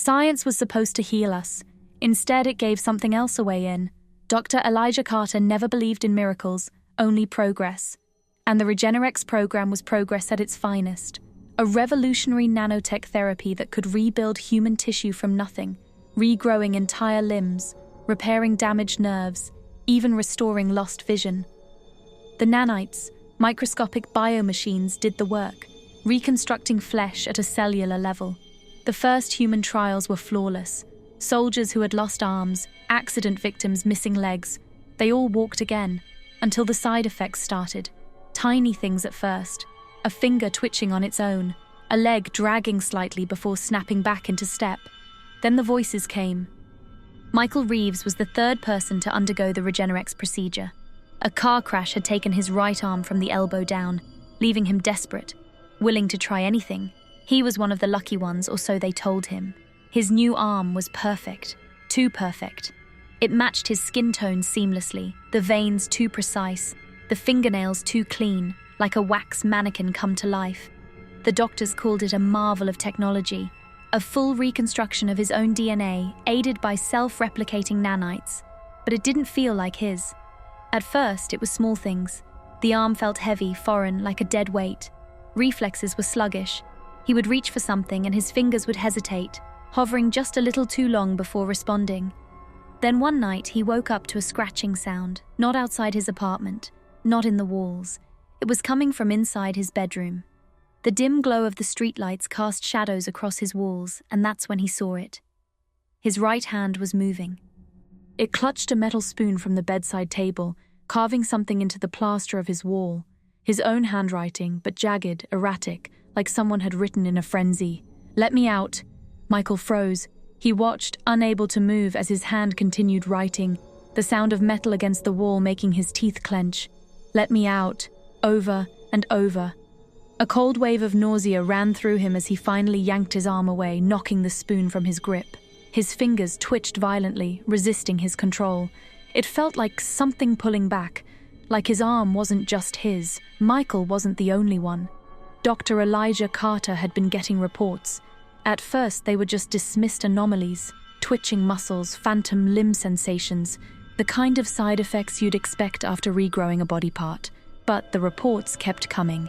Science was supposed to heal us. Instead, it gave something else away in. Dr. Elijah Carter never believed in miracles, only progress. And the Regenerex program was progress at its finest. A revolutionary nanotech therapy that could rebuild human tissue from nothing, regrowing entire limbs, repairing damaged nerves, even restoring lost vision. The nanites, microscopic biomachines, did the work, reconstructing flesh at a cellular level. The first human trials were flawless. Soldiers who had lost arms, accident victims missing legs, they all walked again, until the side effects started. Tiny things at first, a finger twitching on its own, a leg dragging slightly before snapping back into step. Then the voices came. Michael Reeves was the third person to undergo the Regenerex procedure. A car crash had taken his right arm from the elbow down, leaving him desperate, willing to try anything. He was one of the lucky ones, or so they told him. His new arm was perfect, too perfect. It matched his skin tone seamlessly, the veins too precise, the fingernails too clean, like a wax mannequin come to life. The doctors called it a marvel of technology, a full reconstruction of his own DNA, aided by self-replicating nanites. But it didn't feel like his. At first, it was small things. The arm felt heavy, foreign, like a dead weight. Reflexes were sluggish. He would reach for something and his fingers would hesitate, hovering just a little too long before responding. Then one night, he woke up to a scratching sound, not outside his apartment, not in the walls. It was coming from inside his bedroom. The dim glow of the streetlights cast shadows across his walls, and that's when he saw it. His right hand was moving. It clutched a metal spoon from the bedside table, carving something into the plaster of his wall. His own handwriting, but jagged, erratic, like someone had written in a frenzy. "Let me out." Michael froze. He watched, unable to move as his hand continued writing, the sound of metal against the wall making his teeth clench. "Let me out," over and over. A cold wave of nausea ran through him as he finally yanked his arm away, knocking the spoon from his grip. His fingers twitched violently, resisting his control. It felt like something pulling back, like his arm wasn't just his. Michael wasn't the only one. Dr. Elijah Carter had been getting reports. At first, they were just dismissed anomalies, twitching muscles, phantom limb sensations, the kind of side effects you'd expect after regrowing a body part. But the reports kept coming.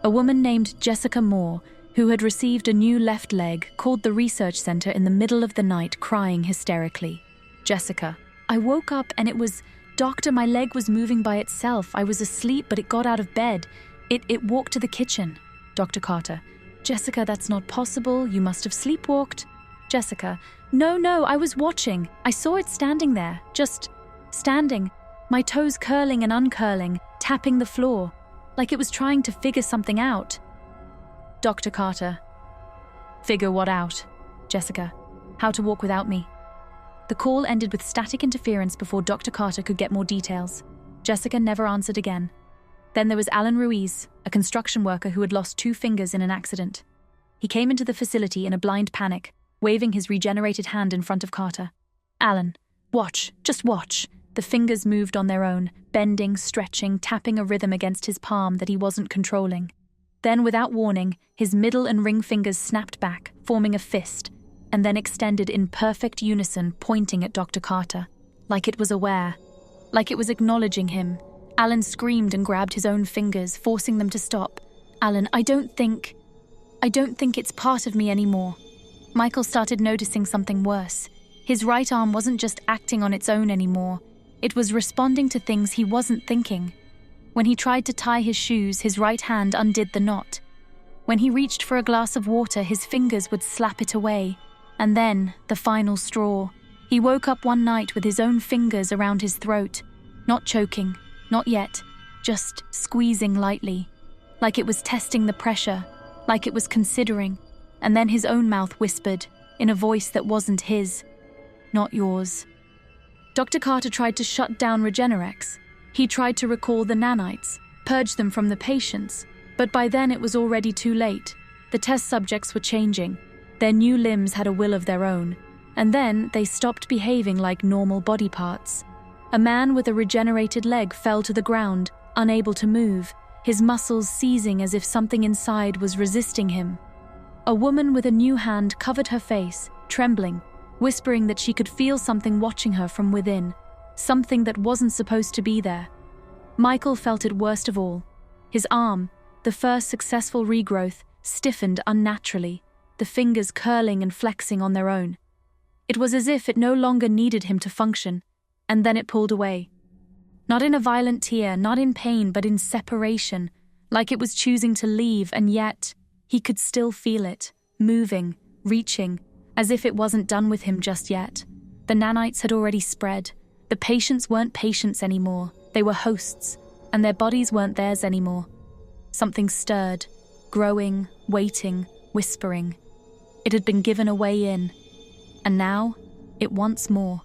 A woman named Jessica Moore, who had received a new left leg, called the research center in the middle of the night, crying hysterically. "Jessica, I woke up and it was, doctor, my leg was moving by itself. I was asleep, but it got out of bed. It walked to the kitchen." Dr. Carter, "Jessica, that's not possible. You must have sleepwalked." Jessica, No, I was watching. I saw it standing there, just standing, my toes curling and uncurling, tapping the floor, like it was trying to figure something out." Dr. Carter, "Figure what out?" Jessica, "How to walk without me." The call ended with static interference before Dr. Carter could get more details. Jessica never answered again. Then there was Alan Ruiz, a construction worker who had lost 2 fingers in an accident. He came into the facility in a blind panic, waving his regenerated hand in front of Carter. "Alan, watch, just watch." The fingers moved on their own, bending, stretching, tapping a rhythm against his palm that he wasn't controlling. Then, without warning, his middle and ring fingers snapped back, forming a fist, and then extended in perfect unison, pointing at Dr. Carter, like it was aware, like it was acknowledging him. Alan screamed and grabbed his own fingers, forcing them to stop. "Alan, I don't think it's part of me anymore." Michael started noticing something worse. His right arm wasn't just acting on its own anymore. It was responding to things he wasn't thinking. When he tried to tie his shoes, his right hand undid the knot. When he reached for a glass of water, his fingers would slap it away. And then, the final straw. He woke up one night with his own fingers around his throat, not choking, not yet, just squeezing lightly, like it was testing the pressure, like it was considering, and then his own mouth whispered, in a voice that wasn't his, "Not yours." Dr. Carter tried to shut down Regenerex. He tried to recall the nanites, purge them from the patients, but by then it was already too late. The test subjects were changing. Their new limbs had a will of their own, and then they stopped behaving like normal body parts. A man with a regenerated leg fell to the ground, unable to move, his muscles seizing as if something inside was resisting him. A woman with a new hand covered her face, trembling, whispering that she could feel something watching her from within, something that wasn't supposed to be there. Michael felt it worst of all. His arm, the first successful regrowth, stiffened unnaturally, the fingers curling and flexing on their own. It was as if it no longer needed him to function, and then it pulled away. Not in a violent tear, not in pain, but in separation, like it was choosing to leave, and yet he could still feel it, moving, reaching, as if it wasn't done with him just yet. The nanites had already spread. The patients weren't patients anymore, they were hosts, and their bodies weren't theirs anymore. Something stirred, growing, waiting, whispering. It had been given a way in, and now it wants more.